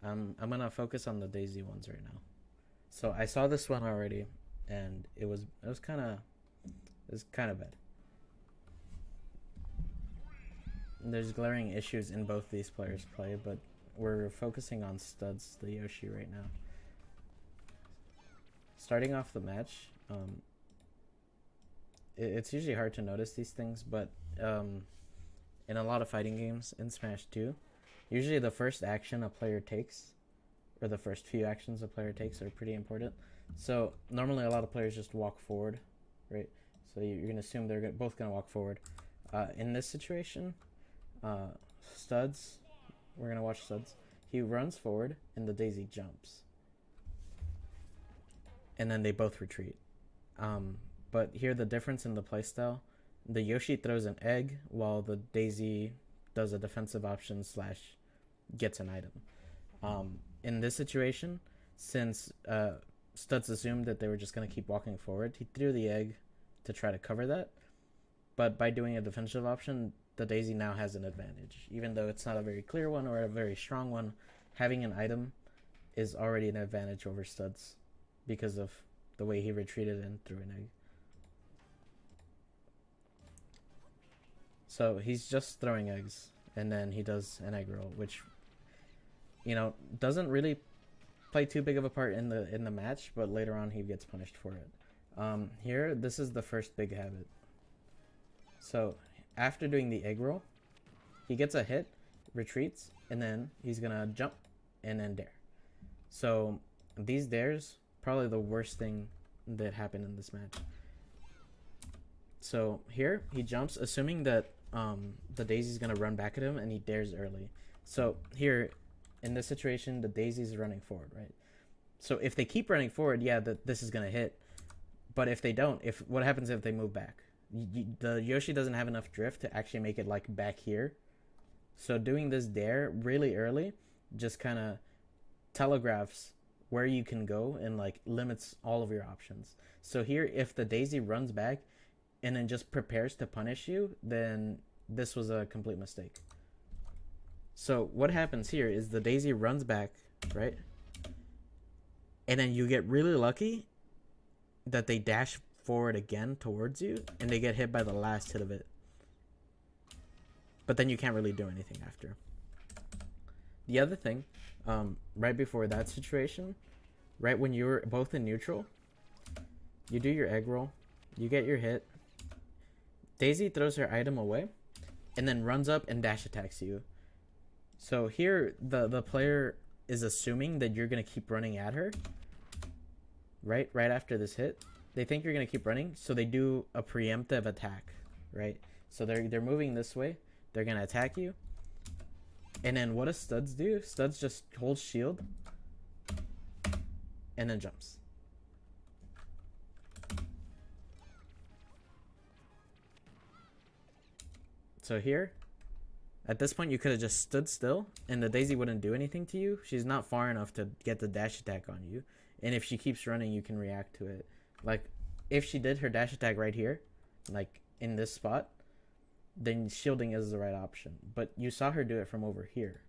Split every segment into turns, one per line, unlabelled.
I'm gonna focus on the Daisy ones right now. So I saw this one already, and it was kind of bad. There's glaring issues in both these players' play, but we're focusing on StudZ, the Yoshi, right now. Starting off the match, it's usually hard to notice these things, but in a lot of fighting games in Smash 2, usually the first action a player takes, or the first few actions a player takes, are pretty important. So normally a lot of players just walk forward, right? So you're gonna assume they're both gonna walk forward. In this situation, StudZ, we're gonna watch StudZ. He runs forward and the Daisy jumps, and then they both retreat. But here the difference in the playstyle: the Yoshi throws an egg while the Daisy does a defensive option slash gets an item. In this situation, since StudZ assumed that they were just going to keep walking forward, he threw the egg to try to cover that. But by doing a defensive option, the Daisy now has an advantage. Even though it's not a very clear one or a very strong one, having an item is already an advantage over StudZ because of the way he retreated and threw an egg. So he's just throwing eggs, and then he does an egg roll, which, doesn't really play too big of a part in the match, but later on he gets punished for it. Here, this is the first big habit. So after doing the egg roll, he gets a hit, retreats, and then he's gonna jump and then dare. So these dares, probably the worst thing that happened in this match. So here he jumps, assuming that the Daisy's gonna run back at him, and he dares early. So here, in this situation, the Daisy's running forward, right? So if they keep running forward, yeah, this is gonna hit. But if they don't, what happens if they move back? The Yoshi doesn't have enough drift to actually make it like back here. So doing this dare really early just kind of telegraphs where you can go and like limits all of your options. So here, if the Daisy runs back and then just prepares to punish you, then this was a complete mistake. So what happens here is the Daisy runs back, right? And then you get really lucky that they dash forward again towards you, and they get hit by the last hit of it. But then you can't really do anything after. The other thing, right before that situation, right when you're both in neutral, you do your egg roll, you get your hit, Daisy throws her item away, and then runs up and dash attacks you. So here, the player is assuming that you're going to keep running at her, right after this hit. They think you're going to keep running, so they do a preemptive attack, right? So they're moving this way, they're going to attack you, and then what does StudZ do? StudZ just holds shield and then jumps. So here, at this point, you could have just stood still, and the Daisy wouldn't do anything to you. She's not far enough to get the dash attack on you. And if she keeps running, you can react to it. Like, if she did her dash attack right here, like in this spot, then shielding is the right option. But you saw her do it from over here,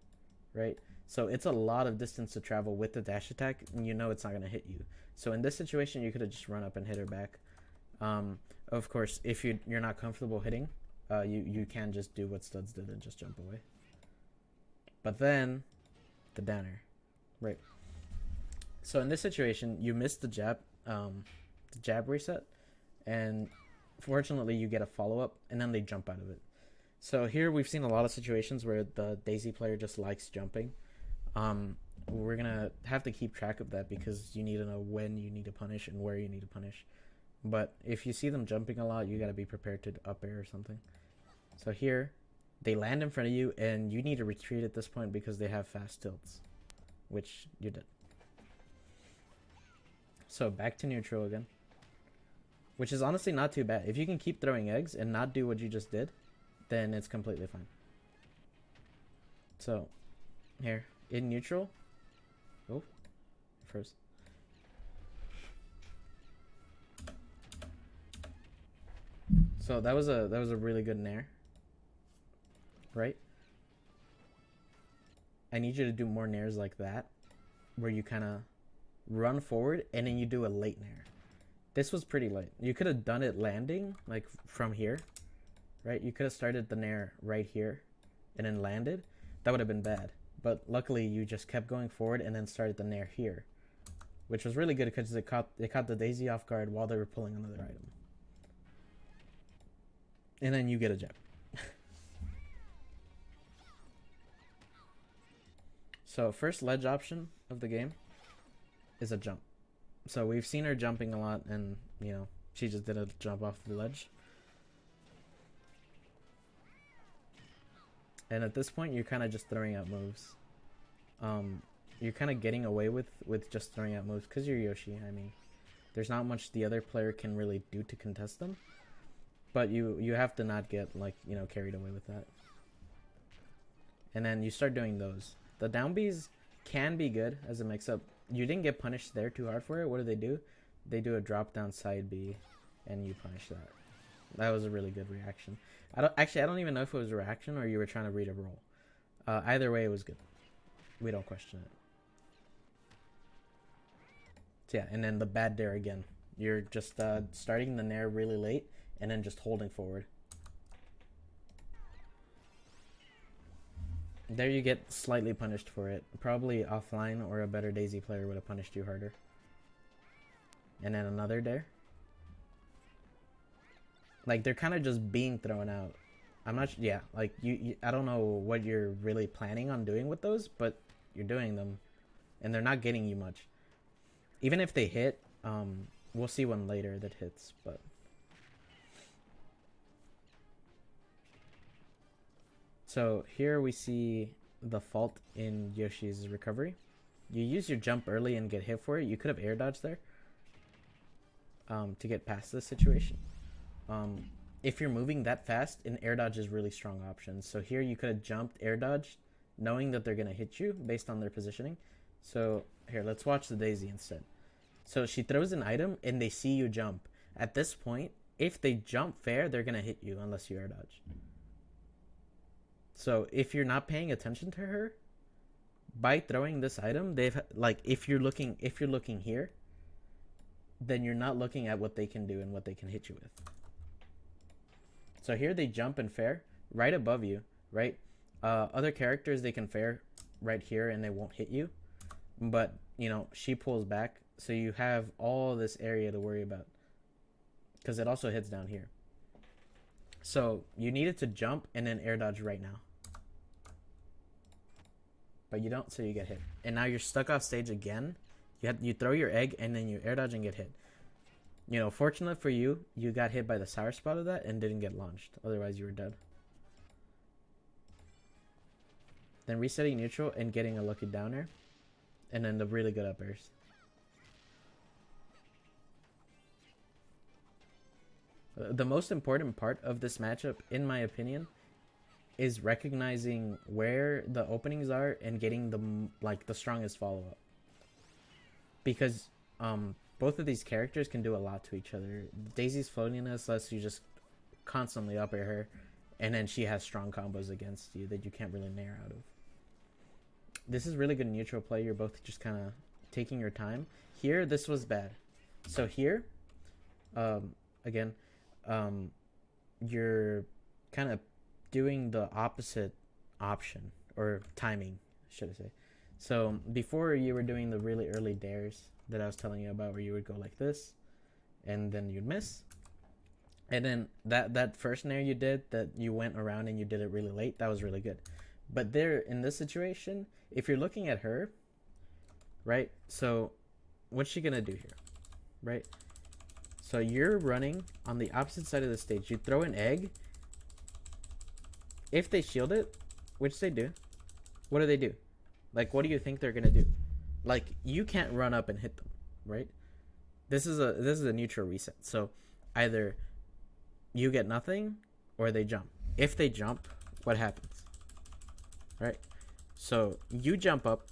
right? So it's a lot of distance to travel with the dash attack, and you know it's not going to hit you. So in this situation, you could have just run up and hit her back. Of course, if you're not comfortable hitting, you can just do what StudZ did and just jump away. But then, the downer, right? So in this situation, you missed the jab reset, and fortunately you get a follow-up, and then they jump out of it. So here we've seen a lot of situations where the Daisy player just likes jumping. We're gonna have to keep track of that because you need to know when you need to punish and where you need to punish. But if you see them jumping a lot, you gotta be prepared to up air or something. So here, they land in front of you, and you need to retreat at this point because they have fast tilts, which you did. So back to neutral again, which is honestly not too bad. If you can keep throwing eggs and not do what you just did, then it's completely fine. So here in neutral, oh, first. So that was a really good nair, right? I need you to do more nairs like that, where you kind of run forward and then you do a late nair. This was pretty late. You could have done it landing, like from here, right? You could have started the nair right here and then landed. That would have been bad. But luckily, you just kept going forward and then started the nair here, which was really good because it caught the Daisy off guard while they were pulling another item. And then you get a gem. So first ledge option of the game is a jump. So we've seen her jumping a lot, and you know, she just did a jump off the ledge. And at this point, you're kind of just throwing out moves. You're kind of getting away with just throwing out moves because you're Yoshi. I mean, there's not much the other player can really do to contest them. But you have to not get, like, you know, carried away with that. And then you start doing those. The down Bs can be good as a mix-up. You didn't get punished there too hard for it. What do? They do a drop-down side B, and you punish that. That was a really good reaction. I don't even know if it was a reaction or you were trying to read a roll. Either way, it was good. We don't question it. So yeah, and then the bad dare again. You're just starting the nair really late and then just holding forward. There you get slightly punished for it. Probably offline or a better Daisy player would have punished you harder. And then another dare. Like, they're kind of just being thrown out. I'm not, yeah, like, I don't know what you're really planning on doing with those, but you're doing them. And they're not getting you much. Even if they hit, we'll see one later that hits, but... So here we see the fault in Yoshi's recovery. You use your jump early and get hit for it. You could have air dodged there to get past this situation. If you're moving that fast, an air dodge is really strong option. So here you could have jumped, air dodged, knowing that they're going to hit you based on their positioning. So here, let's watch the Daisy instead. So she throws an item and they see you jump. At this point, if they jump fair, they're going to hit you unless you air dodge. So if you're not paying attention to her, by throwing this item, they've, like, if you're looking here, then you're not looking at what they can do and what they can hit you with. So here they jump and fair right above you, right? Other characters, they can fair right here and they won't hit you. But, you know, she pulls back. So you have all this area to worry about. Because it also hits down here. So you needed to jump and then air dodge right now. But you don't, so you get hit. And now you're stuck off stage again. You throw your egg and then you air dodge and get hit. You know, fortunate for you, you got hit by the sour spot of that and didn't get launched. Otherwise, you were dead. Then resetting neutral and getting a lucky down air. And then the really good up airs. The most important part of this matchup, in my opinion, is recognizing where the openings are and getting the strongest follow-up. Because both of these characters can do a lot to each other. Daisy's floatiness lets you just constantly up air her, and then she has strong combos against you that you can't really nair out of. This is really good neutral play. You're both just kind of taking your time. Here, this was bad. So here, again, you're kind of doing the opposite option, or timing, should I say. So before, you were doing the really early dares that I was telling you about, where you would go like this and then you'd miss, and then that first nair you did, that you went around and you did it really late, that was really good. But there, in this situation, if you're looking at her, right, so what's she gonna do here, right? So you're running on the opposite side of the stage. You throw an egg. If they shield it, which they do, what do? Like, what do you think they're gonna do? Like, you can't run up and hit them, right? This is a neutral reset. So either you get nothing or they jump. If they jump, what happens? Right? So you jump up.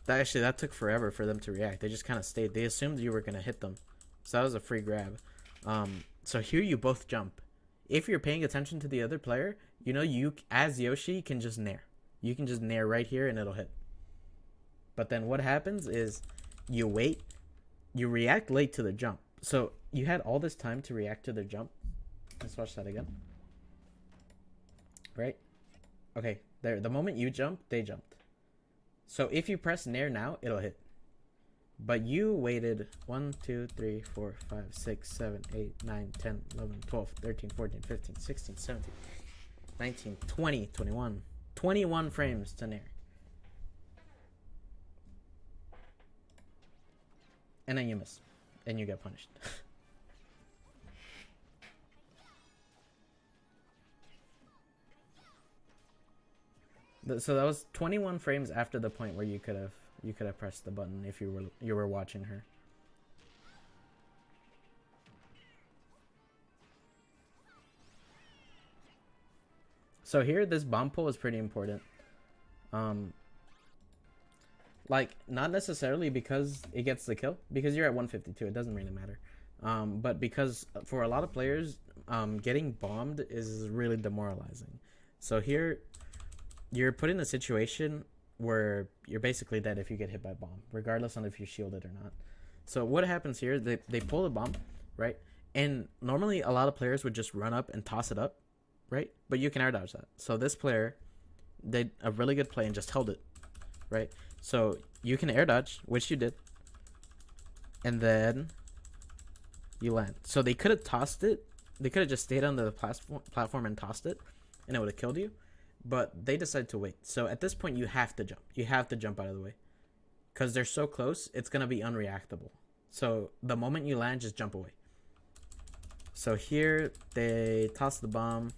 That took forever for them to react. They just kind of stayed. They assumed you were gonna hit them, so that was a free grab. So here you both jump. If you're paying attention to the other player, you know, you as Yoshi can just nair. You can just nair right here and it'll hit. But then what happens is you wait, you react late to the jump. So you had all this time to react to their jump. Let's watch that again. Right? Okay, there. The moment you jump, they jumped. So if you press nair now, it'll hit. But you waited 1, 2, 3, 4, 5, 6, 7, 8, 9, 10, 11, 12, 13, 14, 15, 16, 17, 19, 20, 21. 21 frames to nair. And then you miss. And you get punished. So that was 21 frames after the point where you could have pressed the button if you were watching her. So here, this bomb pull is pretty important. Like, not necessarily because it gets the kill, because you're at 152, it doesn't really matter. But because for a lot of players, getting bombed is really demoralizing. So here, you're put in a situation where you're basically dead if you get hit by a bomb, regardless on if you shield it or not. So what happens here, they pull the bomb, right? And normally a lot of players would just run up and toss it up, right? But you can air dodge that. So this player did a really good play and just held it, right? So you can air dodge, which you did, and then you land. So they could have tossed it. They could have just stayed on the platform and tossed it, and it would have killed you. But they decided to wait. So at this point, you have to jump. You have to jump out of the way. Because they're so close, it's going to be unreactable. So the moment you land, just jump away. So here, they toss the bomb.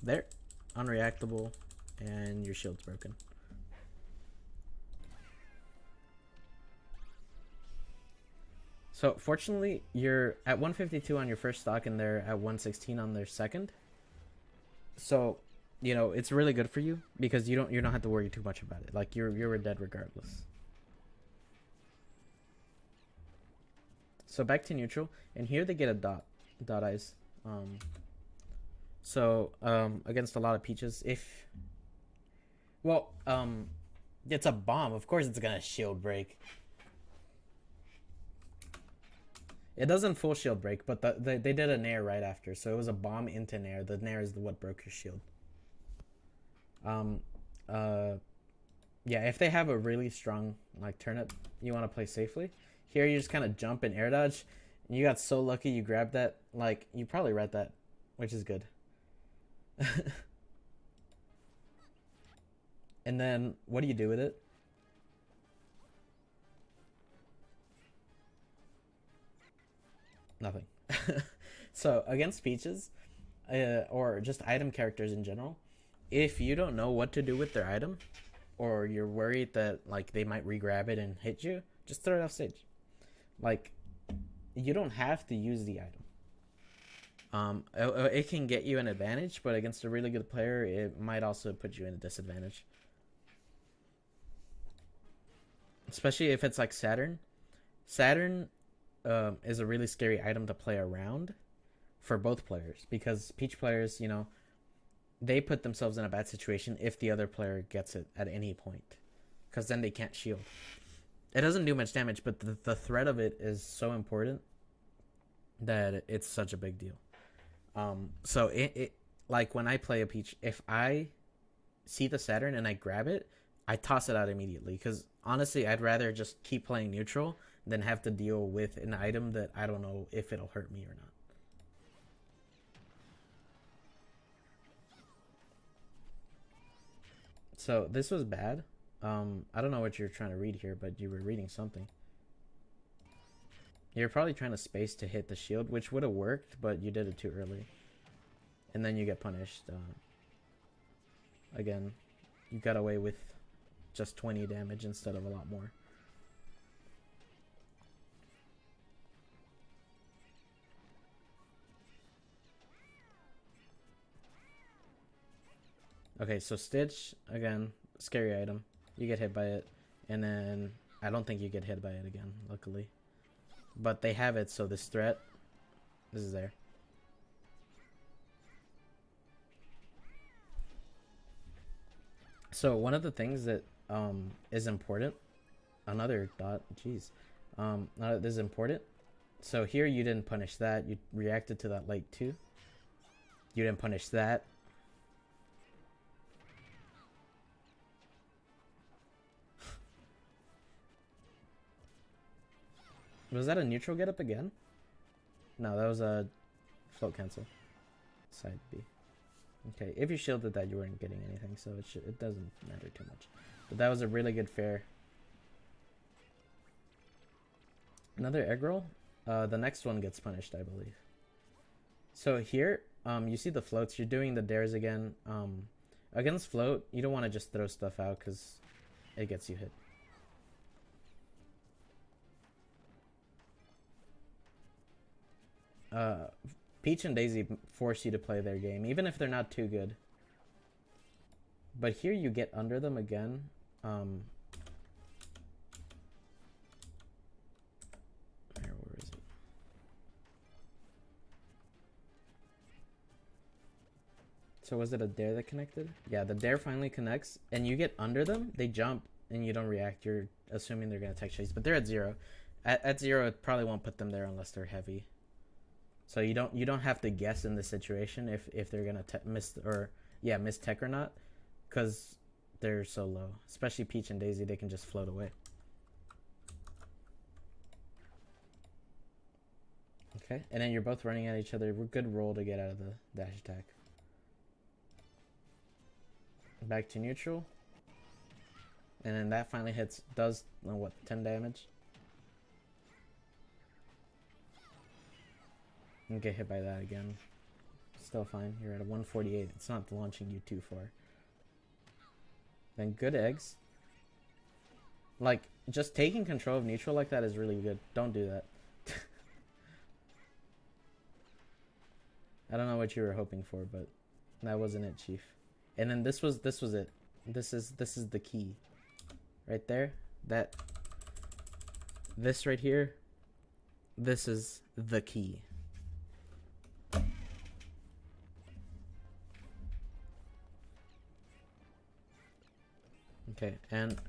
There. Unreactable. And your shield's broken. So fortunately, you're at 152 on your first stock, and they're at 116 on their second. So, you know, it's really good for you because you don't have to worry too much about it. Like you're dead regardless. So back to neutral, and here they get a dot eyes. Against a lot of peaches, it's a bomb. Of course, it's gonna shield break. It doesn't full shield break, but they did a nair right after, so it was a bomb into nair. The nair is what broke your shield. Yeah, if they have a really strong like turnip, you want to play safely. Here you just kind of jump and air dodge. And you got so lucky you grabbed that. Like, you probably read that, which is good. And then what do you do with it? Nothing. So against peaches, or just item characters in general, if you don't know what to do with their item, or you're worried that like they might re-grab it and hit you, just throw it off stage. Like, you don't have to use the item. It can get you an advantage, but against a really good player, it might also put you in a disadvantage. Especially if it's like Saturn. Saturn is a really scary item to play around for both players, because Peach players, you know, they put themselves in a bad situation if the other player gets it at any point, because then they can't shield. It doesn't do much damage, but the threat of it is so important that it's such a big deal. So it like when I play a Peach, if I see the Saturn and I grab it, I toss it out immediately, because honestly, I'd rather just keep playing neutral than have to deal with an item that I don't know if it'll hurt me or not. So this was bad. I don't know what you're trying to read here, but you were reading something. You're probably trying to space to hit the shield, which would have worked, but you did it too early. And then you get punished. Again, you got away with just 20 damage instead of a lot more. Okay, so Stitch, again, scary item. You get hit by it, and then I don't think you get hit by it again, luckily. But they have it, so this threat, this is there. So one of the things that is important, another dot, jeez, this is important. So here you didn't punish that. You reacted to that late too. You didn't punish that. Was that a neutral get up again? No, that was a float cancel. Side B. Okay, if you shielded that, you weren't getting anything, so it doesn't matter too much. But that was a really good fair. Another egg roll. The next one gets punished, I believe. So here, you see the floats. You're doing the dares again. Against float, you don't want to just throw stuff out because it gets you hit. Peach and Daisy force you to play their game, even if they're not too good. But here you get under them again. Where is it? So was it a dare that connected? Yeah, the dare finally connects, and you get under them. They jump, and you don't react. You're assuming they're gonna tech chase, but they're at 0. At 0, it probably won't put them there unless they're heavy. So you don't have to guess in this situation if they're gonna miss tech or not, because they're so low. Especially Peach and Daisy, they can just float away. Okay, and then you're both running at each other. Good roll to get out of the dash attack. Back to neutral, and then that finally does what, 10 damage. And get hit by that again. Still fine. You're at a 148. It's not launching you too far. Then good eggs. Like, just taking control of neutral like that is really good. Don't do that. I don't know what you were hoping for, but that wasn't it, Chief. And then this was it. This is the key. Right there. This right here. This is the key. Okay, and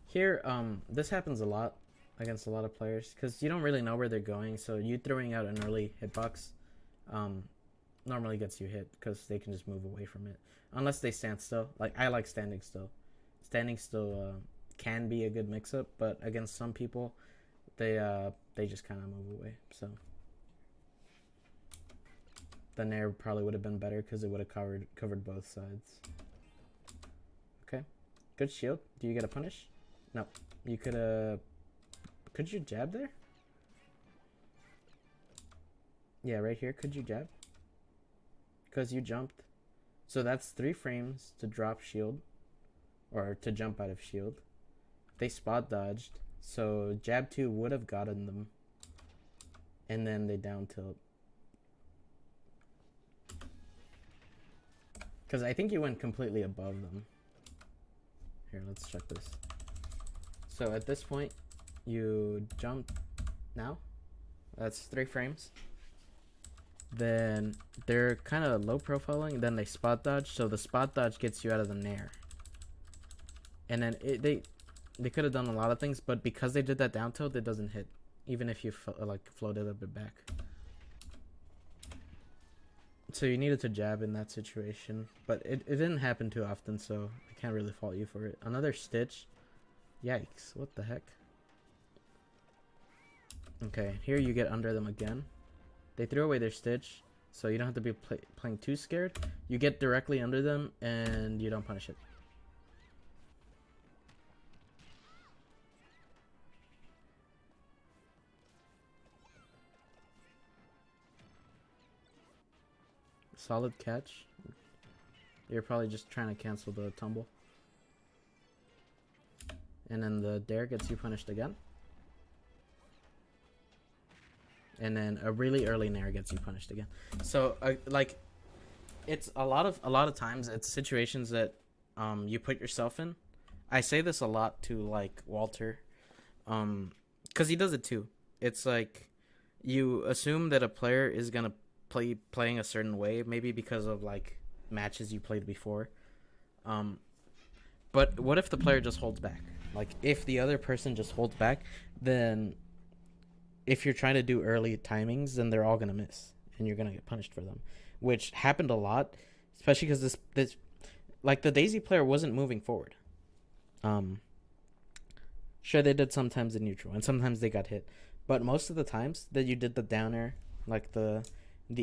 here, this happens a lot against a lot of players because you don't really know where they're going. So you throwing out an early hitbox, normally gets you hit because they can just move away from it unless they stand still. Like I like standing still. Standing still can be a good mix-up, but against some people, they just kind of move away. So the nair probably would have been better because it would have covered both sides. Okay. Good shield. Do you get a punish? No. You could you jab there? Yeah, right here. Could you jab? Because you jumped. So that's 3 frames to drop shield. Or to jump out of shield. They spot dodged. So jab 2 would have gotten them. And then they down tilt. Because I think you went completely above them. Here, let's check this. So at this point, you jump now. That's 3 frames. Then they're kind of low profiling. Then they spot dodge. So the spot dodge gets you out of the nair. And then they could have done a lot of things, but because they did that down tilt, it doesn't hit, even if you floated a bit back. So you needed to jab in that situation, but it didn't happen too often, so I can't really fault you for it. Another stitch. Yikes, what the heck? Okay, here you get under them again. They threw away their stitch, so you don't have to be playing too scared. You get directly under them, and you don't punish it. Solid catch. You're probably just trying to cancel the tumble. And then the dare gets you punished again. And then a really early nair gets you punished again. So like, it's a lot of times it's situations that you put yourself in. I say this a lot to like Walter, because he does it too. It's like you assume that a player is gonna playing a certain way, maybe because of like matches you played before, But what if the player just holds back? Like, if the other person just holds back, then if you're trying to do early timings, then they're all going to miss. And you're going to get punished for them. Which happened a lot, especially because this like, the Daisy player wasn't moving forward. Sure, they did sometimes in neutral, and sometimes they got hit. But most of the times that you did the down air, like the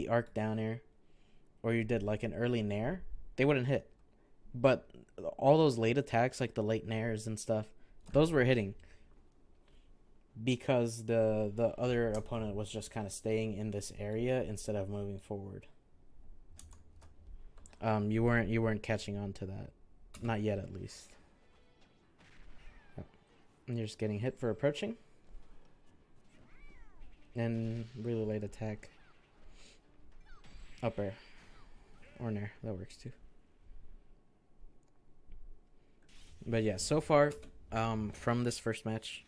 arc down air, or you did like an early nair, they wouldn't hit. But all those late attacks, like the late nairs and stuff, those were hitting because the other opponent was just kind of staying in this area instead of moving forward. You weren't catching on to that, not yet at least. And you're just getting hit for approaching, and really late attack, up air, or nair, that works too. But yeah, so far, from this first match,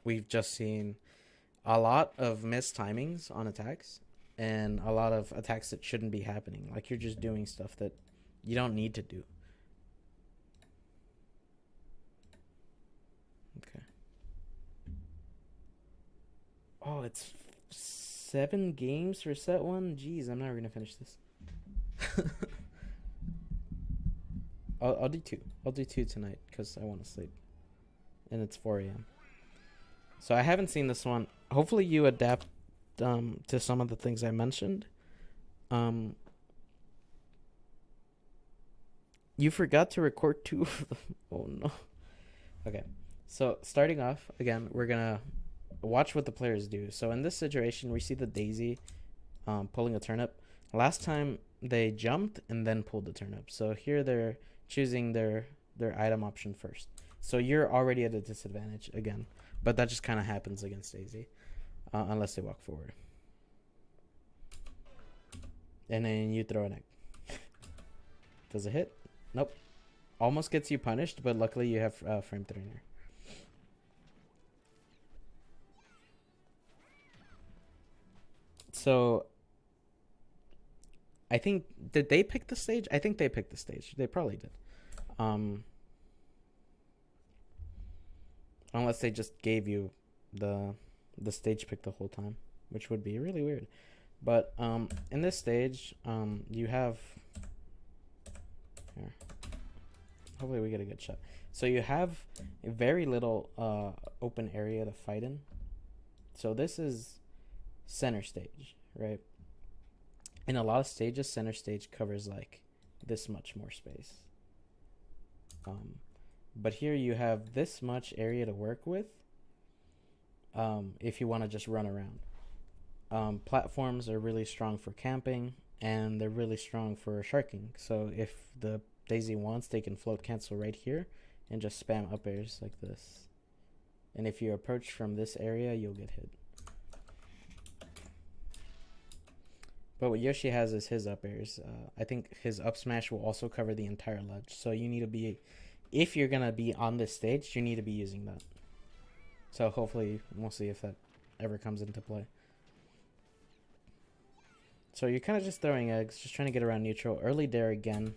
we've just seen a lot of missed timings on attacks and a lot of attacks that shouldn't be happening. Like, you're just doing stuff that you don't need to do. Okay. Oh, it's 7 games for set 1? Jeez, I'm never going to finish this. I'll do 2. I'll do 2 tonight because I want to sleep. And it's 4 a.m. So I haven't seen this one. Hopefully you adapt to some of the things I mentioned. You forgot to record 2 of them. Oh no. Okay. So starting off, again, we're going to watch what the players do. So in this situation, we see the Daisy pulling a turnip. Last time they jumped and then pulled the turnip. So here they're choosing their item option first. So you're already at a disadvantage again. But that just kind of happens against Daisy. Unless they walk forward. And then you throw an egg. Does it hit? Nope. Almost gets you punished, but luckily you have frame trainer. So I think, did they pick the stage? I think they picked the stage. They probably did. Unless they just gave you the stage pick the whole time, which would be really weird. But in this stage, you have here. Hopefully we get a good shot. So you have very little open area to fight in. So this is center stage, right? In a lot of stages, center stage covers like this much more space. But here you have this much area to work with if you want to just run around. Platforms are really strong for camping, and they're really strong for sharking. So if the Daisy wants, they can float cancel right here and just spam up airs like this. And if you approach from this area, you'll get hit. But what Yoshi has is his up airs. I think his up smash will also cover the entire ledge. So you need to be, if you're going to be on this stage, you need to be using that. So hopefully we'll see if that ever comes into play. So you're kind of just throwing eggs, just trying to get around neutral. Early dare again.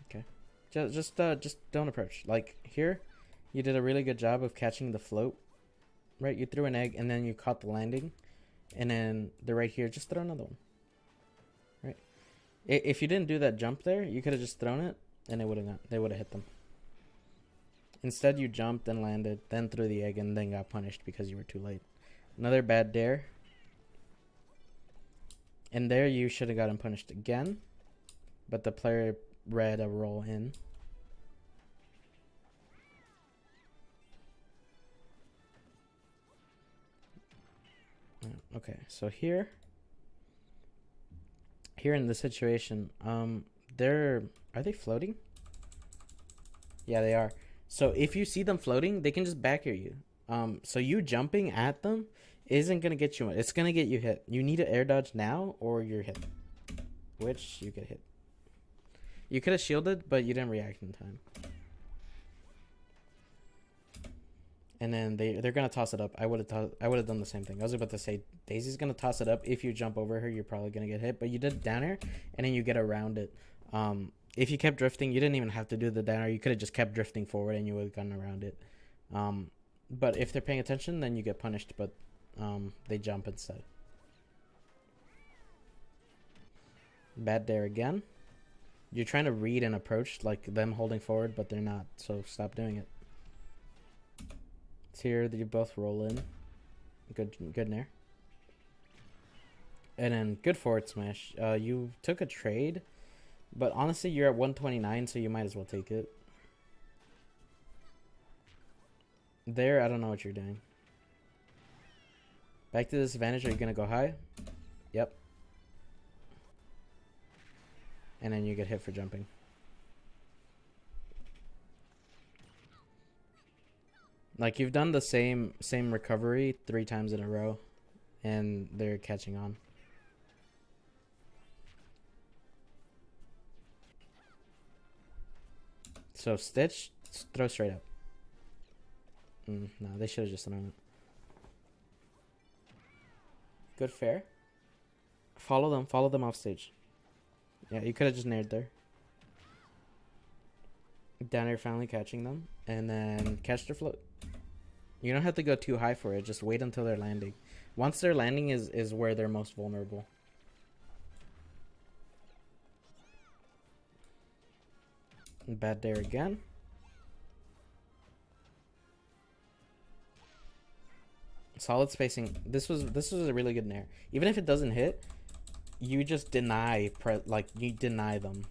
Okay. Just don't approach. Like here, you did a really good job of catching the float. Right, you threw an egg and then you caught the landing, and then they're right here. Just throw another one. Right. If you didn't do that jump there, you could have just thrown it, and they would have hit them. Instead, you jumped and landed, then threw the egg, and then got punished because you were too late. Another bad dare. And there you should have gotten punished again, but the player read a roll in. Okay, so here in the situation, are they floating? Yeah, they are. So if you see them floating, they can just back air you. So you jumping at them isn't gonna get you much. It's gonna get you hit. You need to air dodge now, or you're hit. Which you get hit. You could have shielded, but you didn't react in time. and then they're gonna toss it up. I would have done the same thing. I was about to say Daisy's gonna toss it up. If you jump over her, you're probably gonna get hit. But you did down air, and then you get around it. If you kept drifting, you didn't even have to do the down air. You could have just kept drifting forward, and you would have gotten around it. But if they're paying attention, then you get punished. But they jump instead. Bad dare again. You're trying to read an approach like them holding forward, but they're not. So stop doing it. It's here that you both roll in. Good nair. And then good forward smash. You took a trade, but honestly you're at 129, so you might as well take it. There, I don't know what you're doing. Back to disadvantage. Are you gonna go high? Yep. And then you get hit for jumping. Like you've done the same recovery 3 times in a row, and they're catching on. So Stitch, throw straight up. No, they should have just thrown it. Good fair. Follow them off stage. Yeah, you could have just nared there. Down air finally catching them, and then catch their float. You don't have to go too high for it. Just wait until they're landing. Once they're landing is where they're most vulnerable. Bad dare again. Solid spacing. This was a really good nair. Even if it doesn't hit, you just deny you deny them.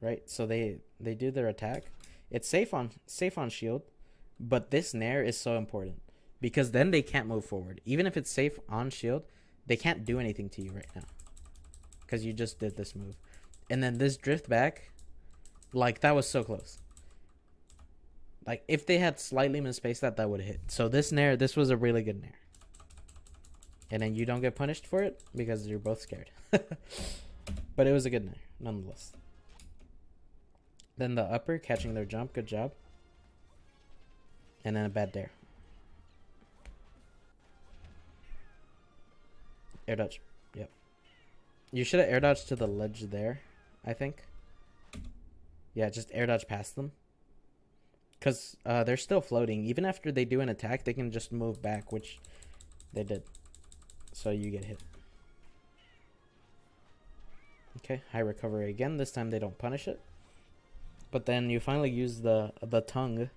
Right? So they do their attack. It's safe on shield, but this nair is so important because then they can't move forward. Even if it's safe on shield, they can't do anything to you right now because you just did this move. And then this drift back, like that was so close. Like if they had slightly misspaced that would hit. So this was a really good nair. And then you don't get punished for it because you're both scared. But it was a good nair nonetheless. Then the upper catching their jump, good job. And then a bad dare. Air dodge. Yep. You should have air dodged to the ledge there, I think. Yeah, just air dodge past them. Because they're still floating. Even after they do an attack, they can just move back, which they did. So you get hit. Okay, high recovery again. This time they don't punish it. But then you finally use the tongue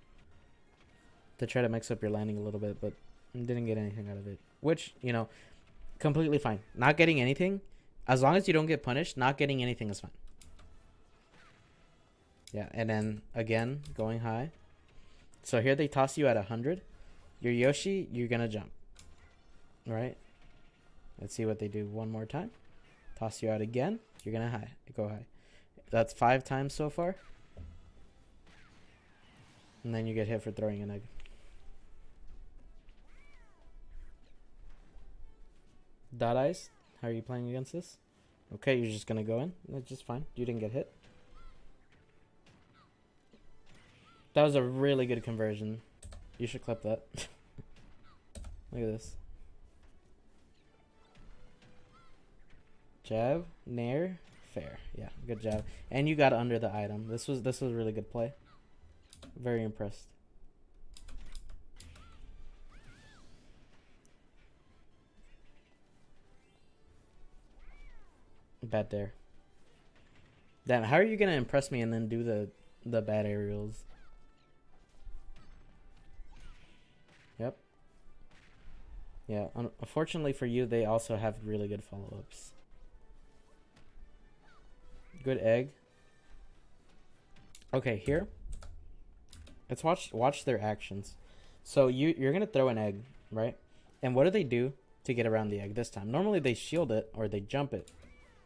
to try to mix up your landing a little bit, but didn't get anything out of it. Which, you know, completely fine. Not getting anything, as long as you don't get punished, not getting anything is fine. Yeah, and then again, going high. So here they toss you at 100. Your Yoshi, you're going to jump. Right? Let's see what they do one more time. Toss you out again. You're going to go high. That's 5 times so far. And then you get hit for throwing an egg. Dot Ice, how are you playing against this? Okay, you're just going to go in. That's just fine. You didn't get hit. That was a really good conversion. You should clip that. Look at this. Jab, nair, fair. Yeah, good job. And you got under the item. This was a really good play. Very impressed. Bad dare. Damn, how are you gonna impress me and then do the bad aerials? Yep. Yeah, unfortunately for you, they also have really good follow-ups. Good egg. Okay, here. Let's watch their actions. So you're gonna throw an egg, right? And what do they do to get around the egg this time? Normally they shield it or they jump it.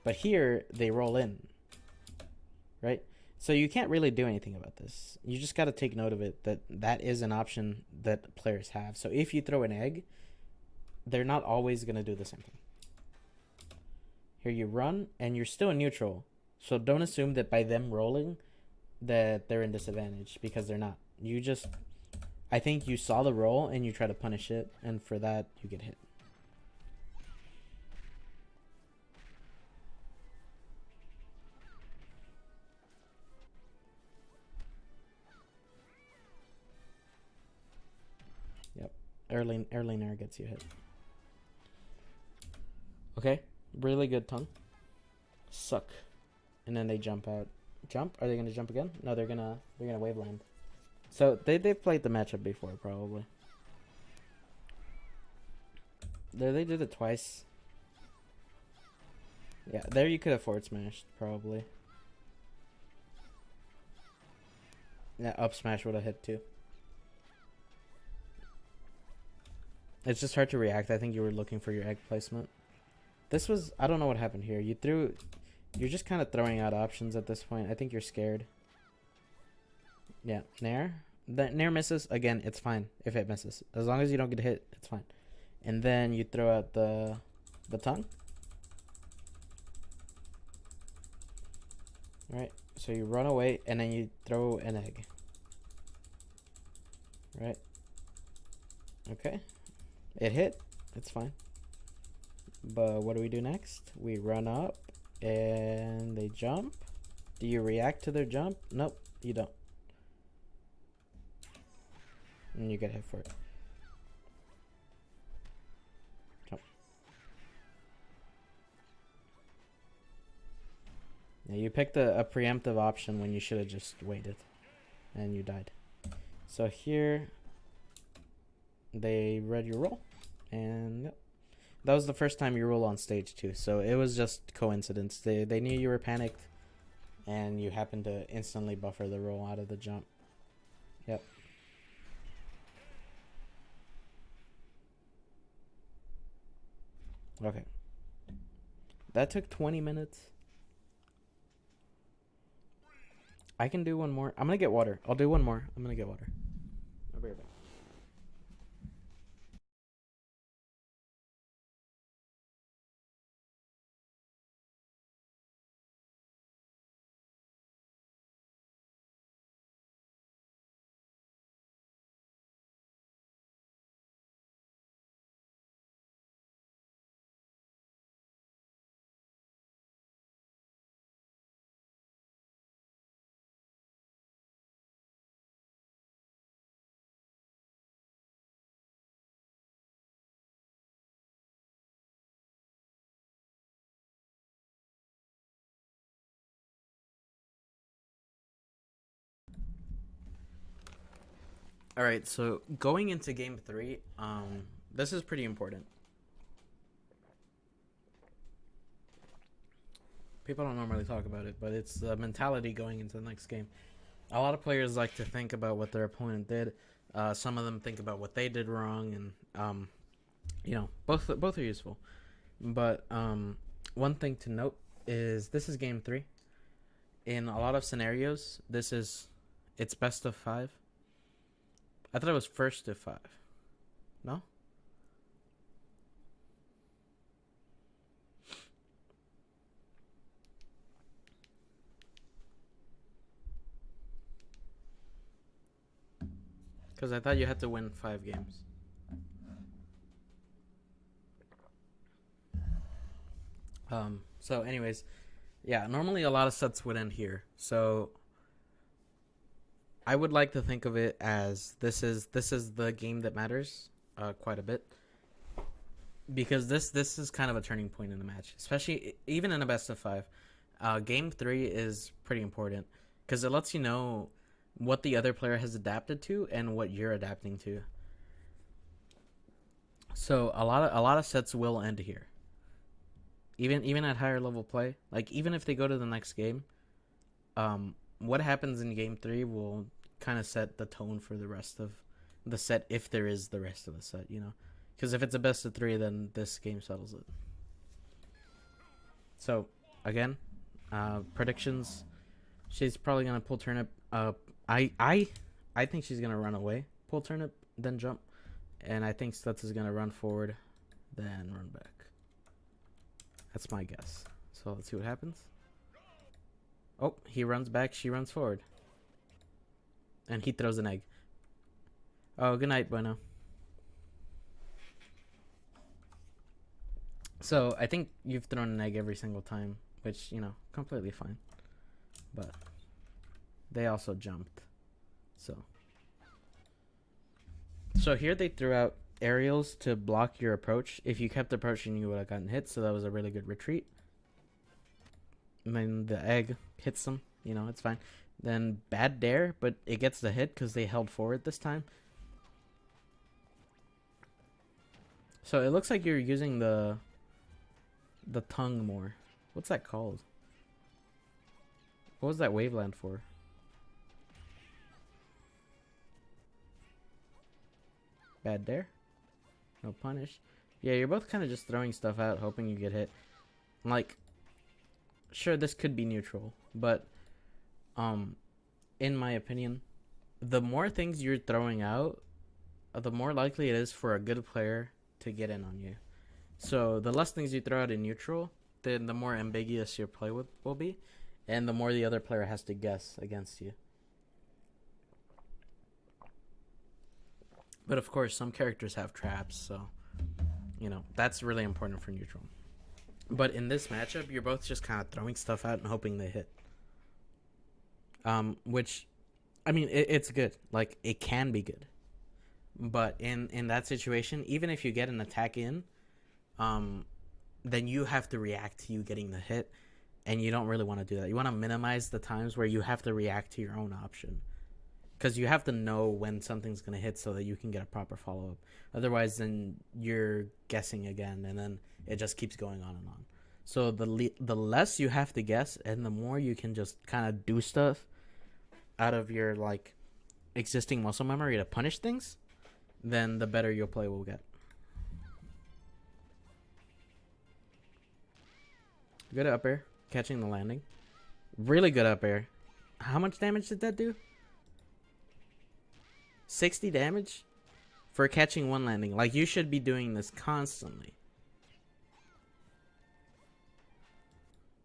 But here they roll in. Right? So you can't really do anything about this. You just got to take note of it that is an option that players have. So if you throw an egg, they're not always going to do the same thing. Here you run and you're still in neutral. So don't assume that by them rolling that they're in disadvantage, because they're not. You just I think you saw the roll and you try to punish it, and for that you get hit. Yep. Early nair gets you hit. Okay. Really good tongue. Suck. And then they jump out. Jump? Are they gonna jump again? No, they're gonna wave land. So they've played the matchup before, probably. There they did it twice. Yeah, there you could have forward smashed, probably. Yeah, up smash would have hit too. It's just hard to react. I think you were looking for your egg placement. This was, I don't know what happened here. You're just kind of throwing out options at this point. I think you're scared. Yeah, nair. That nair misses. Again, it's fine if it misses. As long as you don't get hit, it's fine. And then you throw out the tongue. Right. So you run away and then you throw an egg. Right. Okay. It hit. It's fine. But what do we do next? We run up and they jump. Do you react to their jump? Nope, you don't. And you get hit for it. Jump. Now you picked a preemptive option when you should have just waited. And you died. So here, they read your roll. And yep. That was the first time you roll on stage too. So it was just coincidence. They knew you were panicked. And you happened to instantly buffer the roll out of the jump. Yep. Okay. That took 20 minutes. I can do one more. I'm gonna get water. I'll do one more. I'm gonna get water. I'll be right back. All right, so going into game 3, this is pretty important. People don't normally talk about it, but it's the mentality going into the next game. A lot of players like to think about what their opponent did. Some of them think about what they did wrong, and both are useful. But one thing to note is this is game 3. In a lot of scenarios, it's best of 5. I thought it was first to 5. No? Because I thought you had to win 5 games. So anyways, yeah, normally a lot of sets would end here. So I would like to think of it as this is the game that matters quite a bit. Because this is kind of a turning point in the match, especially even in a best of 5. Game 3 is pretty important because it lets you know what the other player has adapted to and what you're adapting to. So a lot of sets will end here. Even at higher level play, like even if they go to the next game, what happens in game 3 will kind of set the tone for the rest of the set, if there is the rest of the set, because if it's a best of 3, then this game settles it. So again, predictions: she's probably gonna pull turnip. I think she's gonna run away, pull turnip, then jump, and I think StudZ is gonna run forward, then run back. That's my guess. So let's see what happens. Oh, he runs back, she runs forward. And he throws an egg. Oh, good night, Bueno. So I think you've thrown an egg every single time, which, you know, completely fine. But they also jumped. So here they threw out aerials to block your approach. If you kept approaching, you would have gotten hit, so that was a really good retreat. And then the egg hits them, you know, it's fine. Then bad dare, but it gets the hit because they held forward this time. So it looks like you're using the tongue more. What's that called? What was that waveland for? Bad dare? No punish. Yeah, you're both kind of just throwing stuff out, hoping you get hit. Like, sure, this could be neutral, but in my opinion, the more things you're throwing out, the more likely it is for a good player to get in on you. So the less things you throw out in neutral, then the more ambiguous your play will be, and the more the other player has to guess against you. But of course, some characters have traps, so, you know, that's really important for neutral. But in this matchup, you're both just kind of throwing stuff out and hoping they hit. Which, I mean, it's good. Like, it can be good. But in that situation, even if you get an attack in, then you have to react to you getting the hit, and you don't really want to do that. You want to minimize the times where you have to react to your own option, because you have to know when something's going to hit so that you can get a proper follow-up. Otherwise, then you're guessing again, and then it just keeps going on and on. So the less you have to guess, and the more you can just kind of do stuff out of your, like, existing muscle memory to punish things, then the better your play will get. Good up air, catching the landing. Really good up air. How much damage did that do? 60 damage for catching one landing. Like, you should be doing this constantly.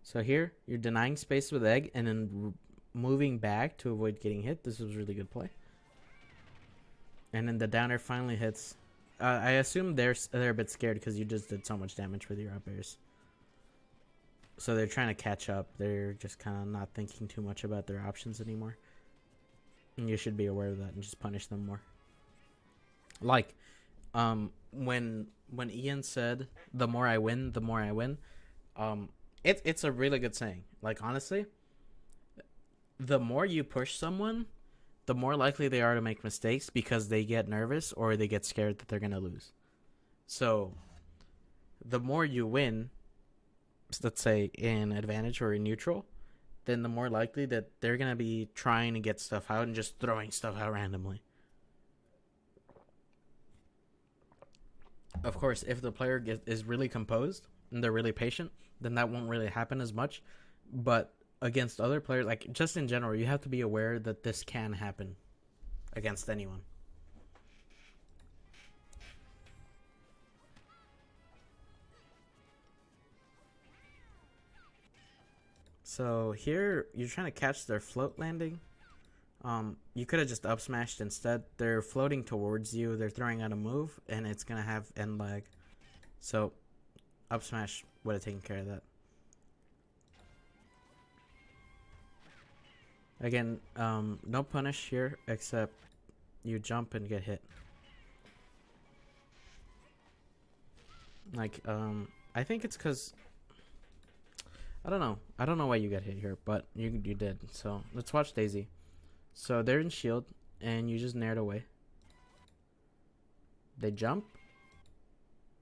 So here, you're denying space with egg and then moving back to avoid getting hit. This was really good play. And then the downer finally hits. I assume they're a bit scared because you just did so much damage with your up airs. So they're trying to catch up. They're just kind of not thinking too much about their options anymore. And you should be aware of that and just punish them more. Like, when Ian said, "The more I win, the more I win," it's a really good saying. Like, honestly, the more you push someone, the more likely they are to make mistakes because they get nervous or they get scared that they're gonna lose. So, the more you win, let's say in advantage or in neutral, then the more likely that they're going to be trying to get stuff out and just throwing stuff out randomly. Of course, if the player is really composed and they're really patient, then that won't really happen as much. But against other players, like, just in general, you have to be aware that this can happen against anyone. So here, you're trying to catch their float landing. You could have just up smashed instead. They're floating towards you. They're throwing out a move, and it's going to have end lag. So up smash would have taken care of that. Again, no punish here, except you jump and get hit. Like, I think it's because... I don't know why you got hit here, but you did. So let's watch Daisy. So they're in shield, and you just nared away. They jump,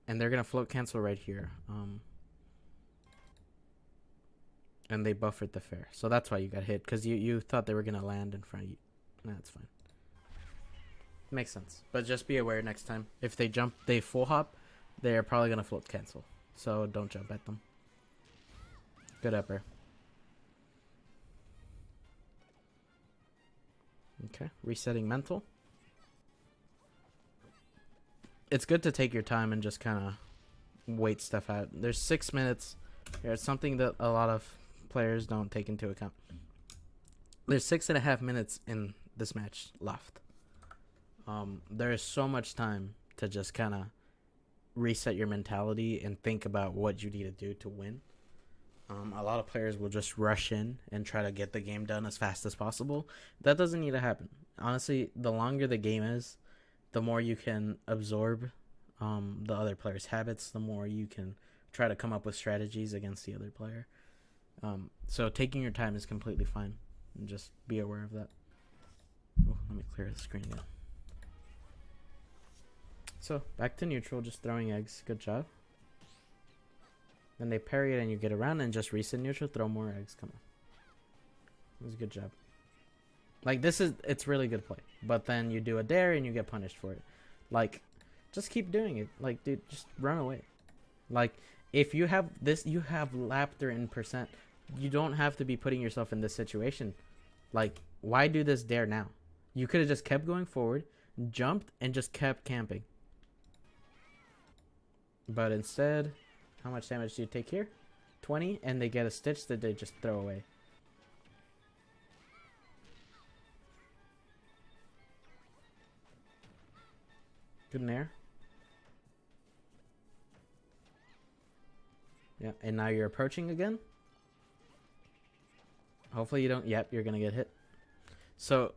and they're gonna float cancel right here. And they buffered the fair, so that's why you got hit, because you thought they were gonna land in front of you. That's fine. Makes sense, but just be aware next time. If they jump, they full hop, they're probably gonna float cancel. So don't jump at them. Good upper. Okay, resetting mental. It's good to take your time and just kind of wait stuff out. There's 6 minutes. It's something that a lot of players don't take into account. There's 6.5 minutes in this match left. there is so much time to just kind of reset your mentality and think about what you need to do to win. A lot of players will just rush in and try to get the game done as fast as possible. That doesn't need to happen. Honestly, the longer the game is, the more you can absorb the other player's habits, the more you can try to come up with strategies against the other player. So taking your time is completely fine. And just be aware of that. Oh, let me clear the screen again. So back to neutral, just throwing eggs. Good job. Then they parry it and you get around and just reset neutral, throw more eggs. Come on. It was a good job. Like, it's really good play. But then you do a dare and you get punished for it. Like, just keep doing it. Like, dude, just run away. Like, if you have this, you have laughter in percent. You don't have to be putting yourself in this situation. Like, why do this dare now? You could have just kept going forward, jumped, and just kept camping. But instead, how much damage do you take here? 20, and they get a stitch that they just throw away. Good nair. Yeah, and now you're approaching again. Hopefully you don't. Yep, you're gonna get hit. So,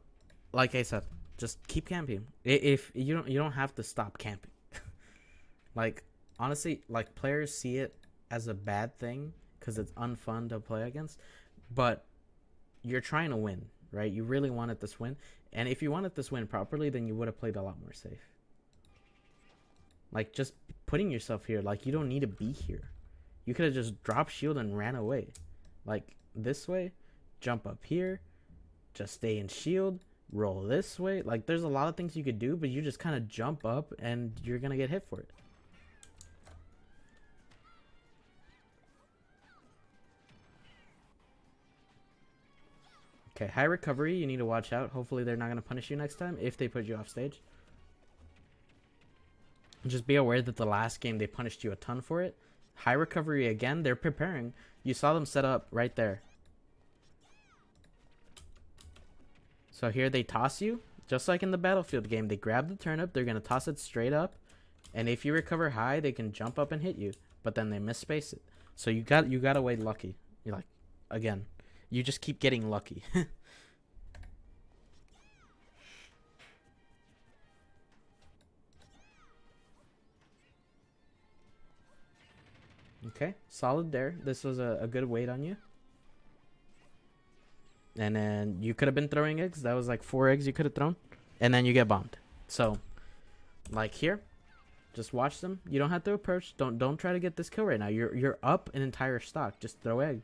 like I said, just keep camping. If you don't have to stop camping. Like, honestly, like, players see it as a bad thing because it's unfun to play against, but you're trying to win, right? You really wanted this win, and if you wanted this win properly, then you would have played a lot more safe. Like, just putting yourself here, like, you don't need to be here. You could have just dropped shield and ran away. Like, this way, jump up here, just stay in shield, roll this way. Like, there's a lot of things you could do, but you just kind of jump up and you're going to get hit for it. Okay, high recovery, you need to watch out. Hopefully they're not going to punish you next time if they put you off stage. Just be aware that the last game they punished you a ton for it. High recovery again, they're preparing. You saw them set up right there. So here they toss you, just like in the Battlefield game. They grab the turnip, they're going to toss it straight up. And if you recover high, they can jump up and hit you. But then they misspace it. So you got to wait lucky. You're like, again, you just keep getting lucky. Okay, solid there. This was a good weight on you. And then you could have been throwing eggs. That was like 4 eggs you could have thrown. And then you get bombed. So, like here, just watch them. You don't have to approach. Don't try to get this kill right now. You're up an entire stock. Just throw egg,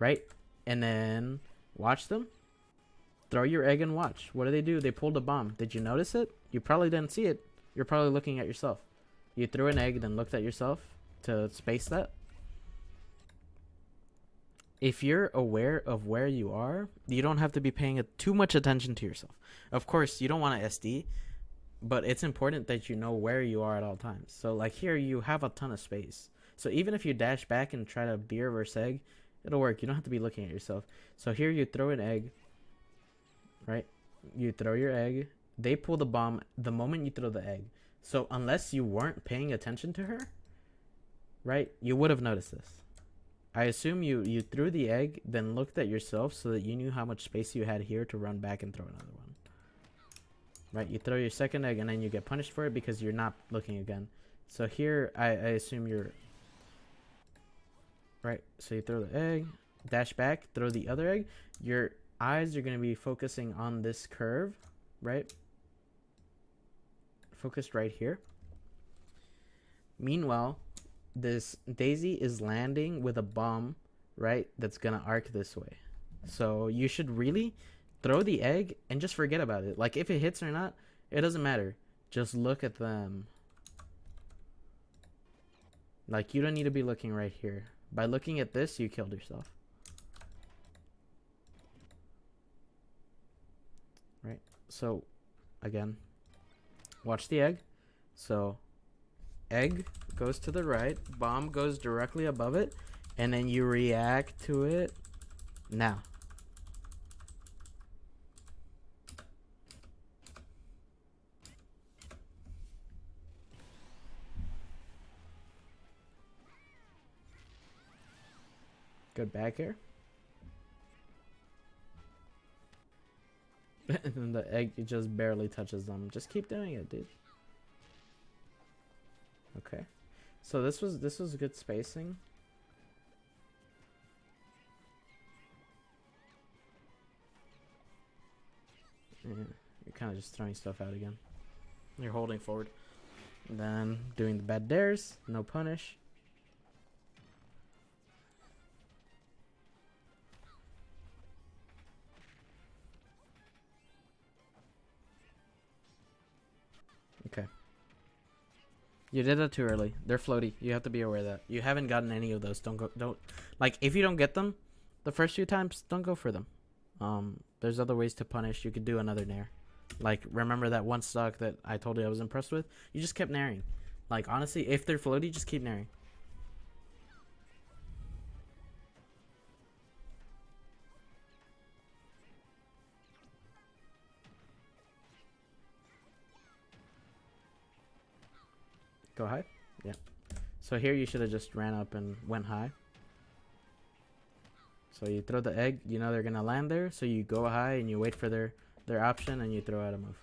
right? And then watch them. Throw your egg and watch. What do? They pulled a bomb. Did you notice it? You probably didn't see it. You're probably looking at yourself. You threw an egg, then looked at yourself to space that. If you're aware of where you are, you don't have to be paying too much attention to yourself. Of course, you don't want to SD, but it's important that you know where you are at all times. So, like here, you have a ton of space. So even if you dash back and try to B reverse egg, it'll work. You don't have to be looking at yourself. So here, you throw an egg, right? You throw your egg. They pull the bomb the moment you throw the egg. So unless you weren't paying attention to her, right, you would have noticed this. I assume you threw the egg, then looked at yourself so that you knew how much space you had here to run back and throw another one. Right, you throw your second egg and then you get punished for it because you're not looking again. So here, I assume you're... Right, so you throw the egg, dash back, throw the other egg. Your eyes are going to be focusing on this curve, right? Focused right here. Meanwhile, this daisy is landing with a bomb, right, that's gonna arc this way. So you should really throw the egg and just forget about it. Like, if it hits or not, it doesn't matter. Just look at them. Like, you don't need to be looking right here. By looking at this, you killed yourself. Right, so again, watch the egg. So egg goes to the right, bomb goes directly above it, and then you react to it. Now, Good back air. And then the egg, it just barely touches them. Just keep doing it, dude. Okay. So this was good spacing. Yeah, you're kind of just throwing stuff out again. You're holding forward. And then doing the bad dares, no punish. Okay. You did that too early. They're floaty. You have to be aware of that. You haven't gotten any of those. Don't like if you don't get them the first few times, don't go for them. There's other ways to punish. You could do another nair. Like remember that one stock that I told you I was impressed with? You just kept nairing. Like honestly, if they're floaty, just keep nairing. Go high? Yeah. So here you should have just ran up and went high. So you throw the egg, you know they're gonna land there, so you go high and you wait for their option and you throw out a move.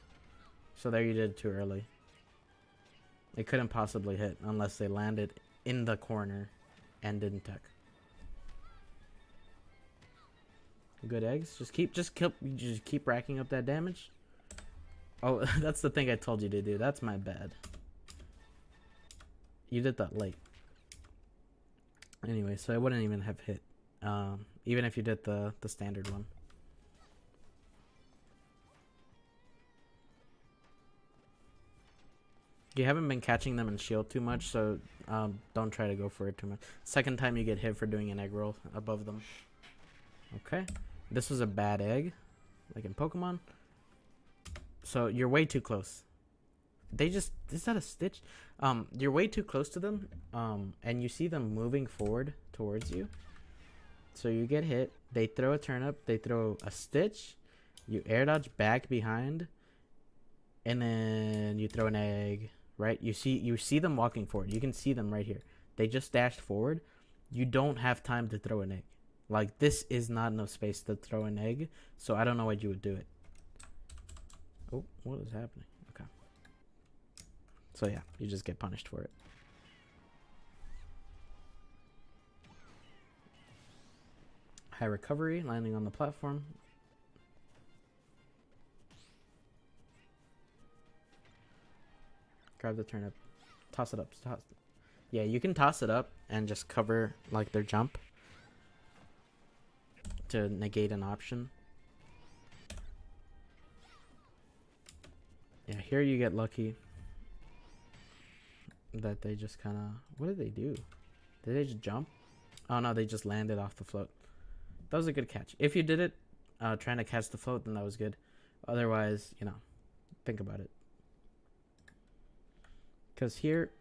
So there you did it too early. It couldn't possibly hit unless they landed in the corner and didn't tech. Good eggs. Just keep racking up that damage. Oh, that's the thing I told you to do. That's my bad. You did that late. Anyway, so I wouldn't even have hit. Even if you did the standard one. You haven't been catching them in shield too much, so don't try to go for it too much. Second time you get hit for doing an egg roll above them. Okay. This was a bad egg, like in Pokemon. So you're way too close. Is that a stitch? You're way too close to them, and you see them moving forward towards you. So you get hit, they throw a turnip, they throw a stitch, you air dodge back behind, and then you throw an egg, right? You see them walking forward. You can see them right here. They just dashed forward. You don't have time to throw an egg. Like, this is not enough space to throw an egg, so I don't know why you would do it. Oh, what is happening? Okay. So yeah, you just get punished for it. High recovery, landing on the platform. Grab the turnip. Toss it up. Yeah, you can toss it up and just cover like their jump to negate an option. Yeah, here you get lucky that they just kind of... What did they do? Did they just jump? Oh no, they just landed off the float. That was a good catch. If you did it trying to catch the float, then that was good. Otherwise, you know, think about it. Because here,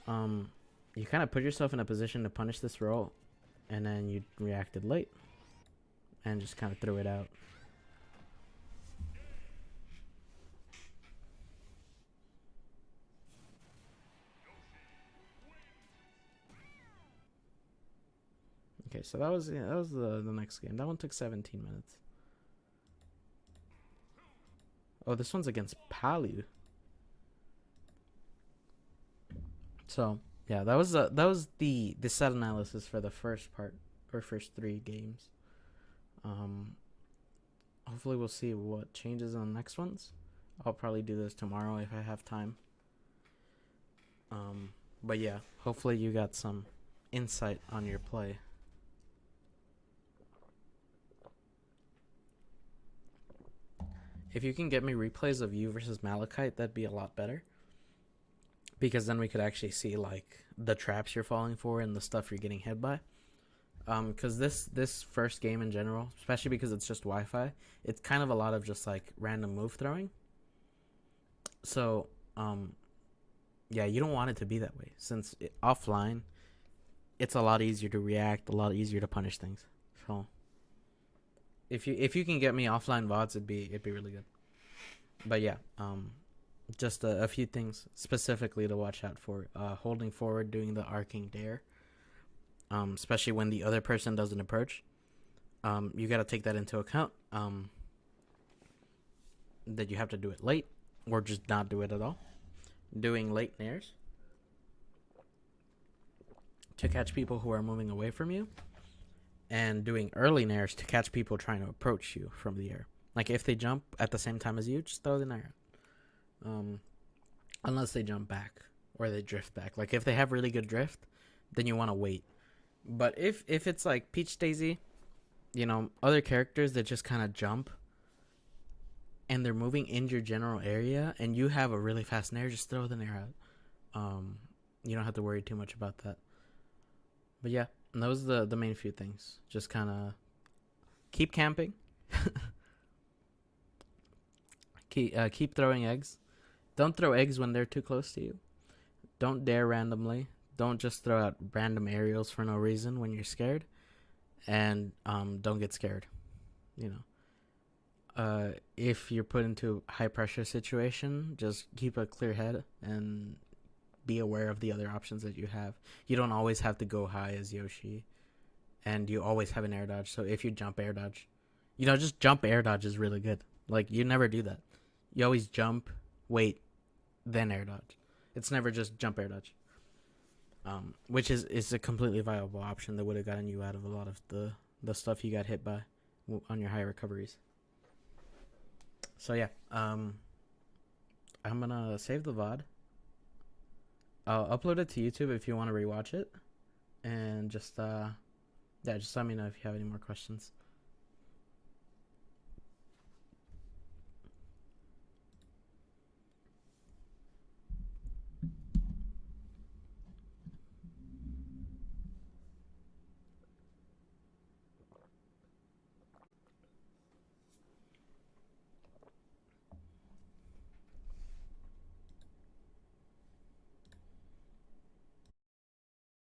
you kind of put yourself in a position to punish this roll, and then you reacted late and just kind of threw it out. Okay, so that was the next game. That one took 17 minutes. Oh, this one's against Palu. So yeah, that was the set analysis for the first part or first 3 games. Hopefully we'll see what changes on the next ones. I'll probably do this tomorrow if I have time. But yeah, hopefully you got some insight on your play. If you can get me replays of you versus Malachite, that'd be a lot better. Because then we could actually see like the traps you're falling for and the stuff you're getting hit by. Because this first game in general, especially because it's just Wi-Fi, it's kind of a lot of just like random move throwing. So, yeah, you don't want it to be that way. Since offline, it's a lot easier to react, a lot easier to punish things. So, if you can get me offline VODs, it'd be really good. But yeah, just a few things specifically to watch out for. Holding forward, doing the arcing dare. especially when the other person doesn't approach. You got to take that into account. That you have to do it late or just not do it at all. Doing late nairs to catch people who are moving away from you, and doing early nairs to catch people trying to approach you from the air. Like if they jump at the same time as you, just throw the nair. Unless they jump back or they drift back. Like if they have really good drift, then you want to wait. But if it's like Peach Daisy, you know, other characters that just kind of jump and they're moving in your general area and you have a really fast nair, just throw the nair out. You don't have to worry too much about that. But yeah, those are the main few things. Just kind of keep camping. Keep throwing eggs. Don't throw eggs when they're too close to you. Don't dare randomly. Don't just throw out random aerials for no reason when you're scared. And don't get scared. You know. If you're put into a high pressure situation, just keep a clear head and be aware of the other options that you have. You don't always have to go high as Yoshi, and you always have an air dodge. So if you jump air dodge, you know, just jump air dodge is really good. Like you never do that. You always jump, wait, then air dodge. It's never just jump air dodge. Which is a completely viable option that would have gotten you out of a lot of the stuff you got hit by on your high recoveries. So yeah, I'm gonna save the VOD. I'll upload it to YouTube if you want to rewatch it, and just let me know if you have any more questions.